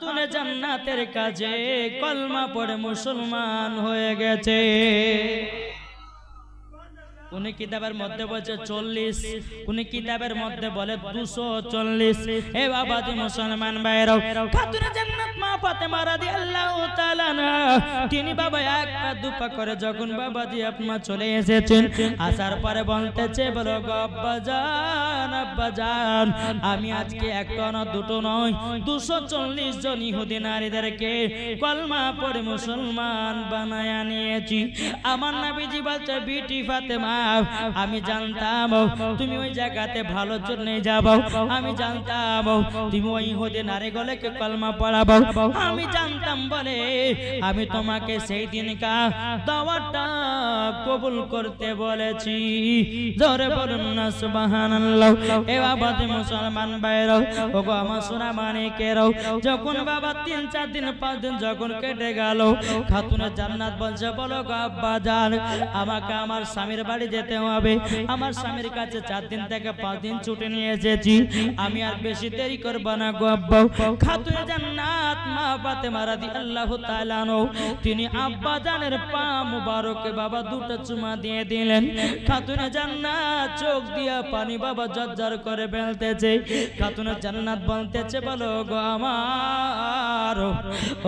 খাতুনে জান্নাতের কাছে কলমা পড়ে মুসলমান হয়ে গেছে। কোন কিতাবের মধ্যে বলছে 40, কোন কিতাবের মধ্যে বলে 240। হে বাবাজি মুসলমান ভাইরাও, খাতুনে জান্নাত মা ফাতেমা রাদিয়াল্লাহু তাআলা তিনি বাবা এক পা দুপা করে যখন বাবাজি আপনা চলে এসেছেন, আসার পরে বলতেছে বলো গো আব্বাজান, আব্বাজান আমি আজকে একটা না দুটো নয় 240 জন ইহুদি নারীদেরকে কলমা পড়ে মুসলমান বানায়া নিয়েছি। আমার নবীজি বলছে বিটি ফাতেমা আমি জানতাম তুমি ওই জায়গাতে ভালোর জন্য যাবো, আমি জানতাম তুমি ওই ইহুদি নারীগুলোকে কলমা পড়াবো, আমি জানতাম বলে আমি তোমাকে সেই দিনকা দাওয়াতটা কবুল করতে বলেছি। জোরে বলুন না সুবহানাল্লাহ। এ বাবাজি মুসলমান ভাইরাও, ওগো আমার সোনা মানিকেরাও, যখন বাবা 3-4 দিন 5 দিন যখন কেটে গেল, খাতুনে জান্নাত বলছে বলো গো আব্বাজান আমাকে আমার স্বামীর বাড়ি যেতে হবে, আমার স্বামীর কাছে 4 দিন থেকে 5 দিন ছুটি নিয়ে এসেছি, আমি আর বেশি দেরি করব না গো আব্বা। খাতুনে জান্নাত মা ফাতেমা রাদিয়াল্লাহু তাআলা তিনি আব্বাজানের পা মুবারকে বাবা দুটো চুমা দিয়ে দিলেন। খাতুনে জান্নাত চোখ দিয়া পানি বাবা ঝরঝর করে ফেলতেছে। খাতুনে জান্নাত বলতেছে বলো গো আমার,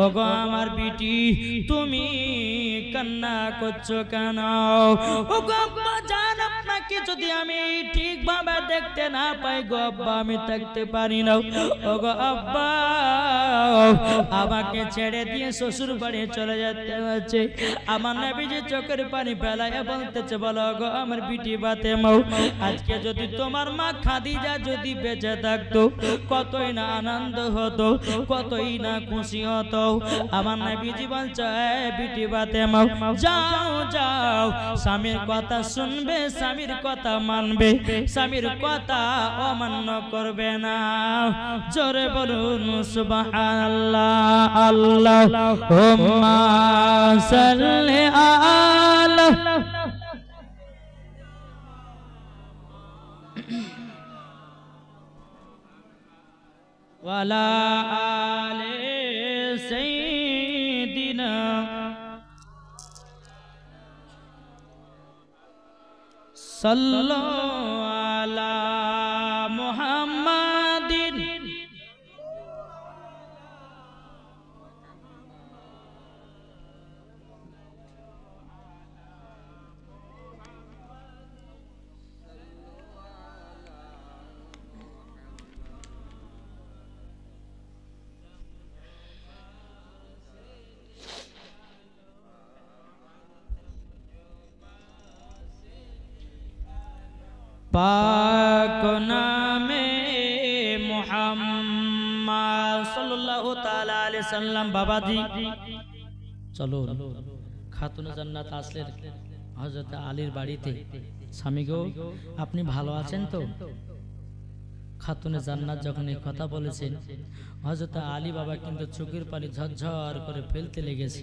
ও গো আমার বিটি তুমি কান্না করছো কেন? ও গো আব্বা জান আপনাকে যদি আমি ঠিকভাবে দেখতে না পাই গো আব্বা আমি থাকতে পারি না। ও গো আব্বা আমাকে ছেড়ে দিয়ে শ্বশুর বাড়ি চলে যেতে হচ্ছে। আমার নবীজি চোখের পানি ফেলায় বলতেছে বলো গো আমার বিটি ফাতেমা আজকে যদি তোমার মা খাদিজা যদি বেঁচে থাকতো কতই না আনন্দ হতো, কতই না খুশি হতো। আমার নবীজি বলছে বিটি ফাতেমা যাও যাও স্বামীর কথা শুনবে, স্বামীর কথা মানবে, স্বামীর কথা অমান্য করবে না। জোরে বলুন সুবহানাল্লাহ। আল্লাহুম্মা সাল্লি আলা ওয়ালা আলে সাইয়্যিদিনা সাল্লাল্লাহু আলা মুহাম্মাদিন। पाक नामे मुहम्मद सल्लल्लाहु ताला अलैहि वसल्लम। बाबा जी चलो खातुने জান্নাত আসলেন হযরত আলীর বাড়িতে। স্বামী গো আপনি ভালো আছেন তো? খাতুনে জান্নাত যখন এই কথা বলেছেন হযরত আলী বাবা কিন্তু চোখের পানি ঝরঝর করে ফেলতে লেগেছে।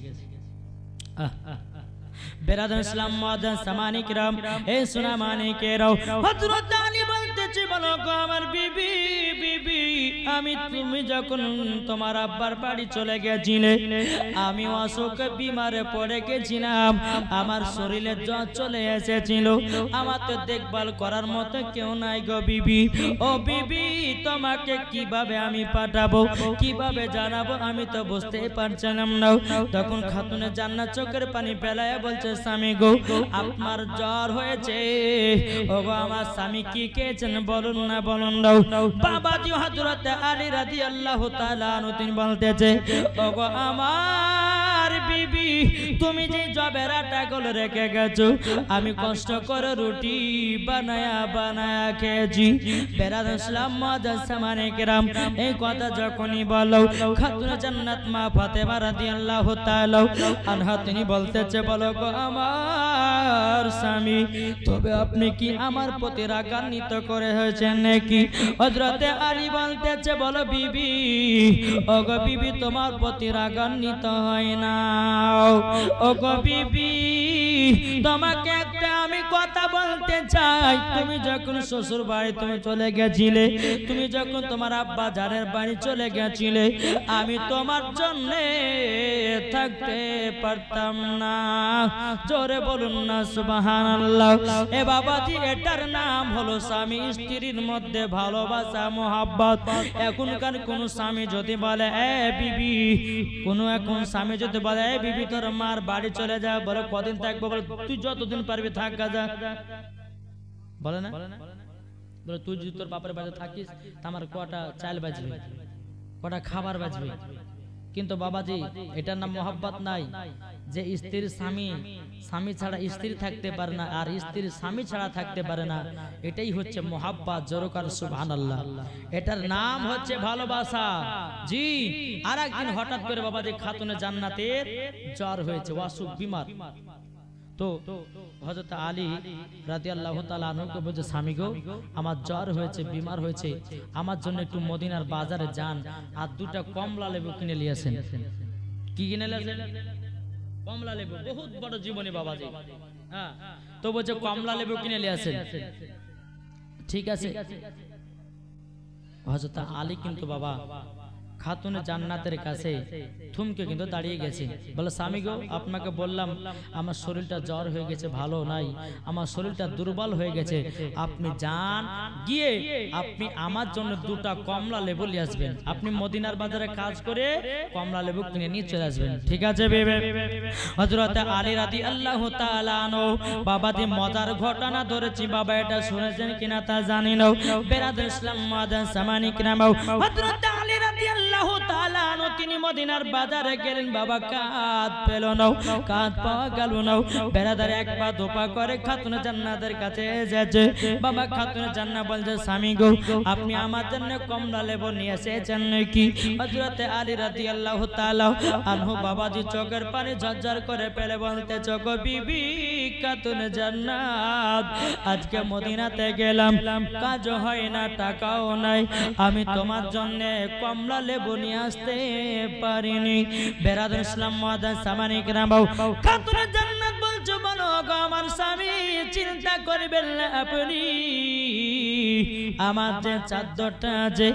বেরাদার ইসলাম মুআজ্জাজ সামানি কিরাম, এ সোনা মানিকেরাও, হযরত আলী বলতেছে বলো গো আমার বিবি, বিবি আমি তুমি যখন তোমার আব্বার বাড়ি চলে গেছিলে আমি অসুখ বিমারে পড়ে গেছিলাম, আমার শরীরে জ্বর চলে এসেছিল, আমার তো দেখভাল করার মতো কেউ নাই গো বিবি। ও বিবি তোমাকে কিভাবে আমি পাঠাবো, কিভাবে জানাবো আমি তো বুঝতেই পারছিলাম না। তখন খাতুনে জান্নাত চোখের পানি ফেলায় বলছে স্বামী গো আপনার জ্বর হয়েছে, ও গো আমার স্বামী কি খেয়েছেন বলুন না, বলুন দাও। বাবাজি হযরত আলী রাদিয়াল্লাহু তাআলা আনহু তিনি বলতেছে ও গো আমার বিবি তুমি যে জবের আটাগুলো রেখে গেছো আমি কষ্ট করে রুটি বানায়া বানায়া খেয়েছি। বেরাদার ইসলাম মুআজ্জাজ সামানে কিরাম, এই কথা যখনই বলো খাতুনে জান্নাত মা ফাতেমা রাদিয়াল্লাহু তাআলা আনহা তিনি বলতেছে বলো গো আমার স্বামী তবে আপনি কি আমার প্রতি রাগান্বিত করে হয়েছেন নাকি? হযরতে আলী বলতেছে বলো বিবি, ও গো বিবি তোমার প্রতি রাগান্বিত হয় না, ও গো বিবি তোমাকে একটা আমি কথা বলতে চাই তুমি যখন শ্বশুর বাড়ি তুমি চলে গেছিলে তুমি যখন তোমার আব্বা জানের বাড়ি চলে গেছিলে আমি তোমার জন্য থাকতে পারতাম না জোরে বলুন না সুবহানাল্লাহ এ বাবাজি এটার নাম হলো স্বামী স্ত্রীর মধ্যে ভালোবাসা মোহাব্বত এখনকার কোন স্বামী যদি বলে এ বিবি কোন এখন স্বামী যদি বলে এ বিবি তোর মার বাড়ি চলে যা বলে কদিন থাকবো বলে তুই যতদিন পারবি থাক যা বলে না বলে তুই যদি তোর বাপের বাড়িতে থাকিস আমার কটা চাল বাজবে কটা খাবার বাজবে কিন্তু বাবাজি এটার নাম মোহাব্বত নাই যে স্ত্রীর স্বামী ছাড়া স্ত্রী থাকতে পারে না আর স্ত্রীর স্বামী ছাড়া থাকতে পারে না এটাই হচ্ছে মোহাব্বত জোরকার সুবহানাল্লাহ এটার নাম হচ্ছে ভালোবাসা জি আর একদিন হঠাৎ করে বাবাজি খাতুনে জান্নাতের জ্বর হয়েছে অসুখ বিমার তো হযরত আলী রাদিয়াল্লাহু তাআলা আনহুকে বলছে স্বামী গো আমার জ্বর হয়েছে বিমার হয়েছে আমার জন্য একটু মদিনার বাজারে যান আর দুটো কমলা লেবু কিনে নিয়ে আসেন কি কিনে নিয়ে আসেন কমলা লেবু বহুত বড় জীবনী বাবাজি হ্যাঁ তো বলছে কমলা লেবু কিনে নিয়ে আসেন ঠিক আছে হযরত আলী কিন্তু বাবা খাতুনে জান্নাতের কাছে থমকে কিন্তু দাঁড়িয়ে গেছে বলে স্বামী গো আপনাকে বললাম আমার শরীরটা জ্বর হয়ে গেছে ভালো নাই আমার শরীরটা দুর্বল হয়ে গেছে আপনি যান গিয়ে আপনি আমার জন্য দুটো কমলা লেবু নিয়ে আসবেন আপনি মদিনার বাজারে কাজ করে কমলা লেবু কিনে নিয়ে চলে আসবেন ঠিক আছে বেবে হযরত আলী রাদিয়াল্লাহু তাআলা আনহু বাবাজি মজার ঘটনা ধরেছি বাবা এটা শুনেছেন কিনা তা জানি না বেরাদার ইসলাম মাদান সামানি কিনা হযরত আলী রাদিয়াল্লাহু তাআলা আনহু তিনি মদিনার বাজারে গেলেন বাবা কাঁধ পেল না কাঁধ পাওয়া গেল না বেরাদার এক পা দোপা করে খাতুনে জান্নাতের কাছে এসেছে বাবা খাতুনে জান্নাত বলছে স্বামী গো আপনি আমার জন্য কমলা লেবু নিয়ে এসেছেন নাকি হযরত আলী রাদিয়াল্লাহু তাআলা আনহু বাবাজি চোখের পানি ঝরঝর করে ফেলে বলতে চোখ বিবি খাতুনে জান্নাত আজকে মদিনাতে গেলাম কাজ হয় না টাকাও নাই আমি তোমার জন্য কমলা লেবু নিয়ে আসতে পারিনি বেরাদার ইসলাম মাদান সামানি কিরাম খাতুনে জান্নাত বলছো বলো গো আমার স্বামী চিন্তা করবেন না আপনি আমার যে চাদরটা আছে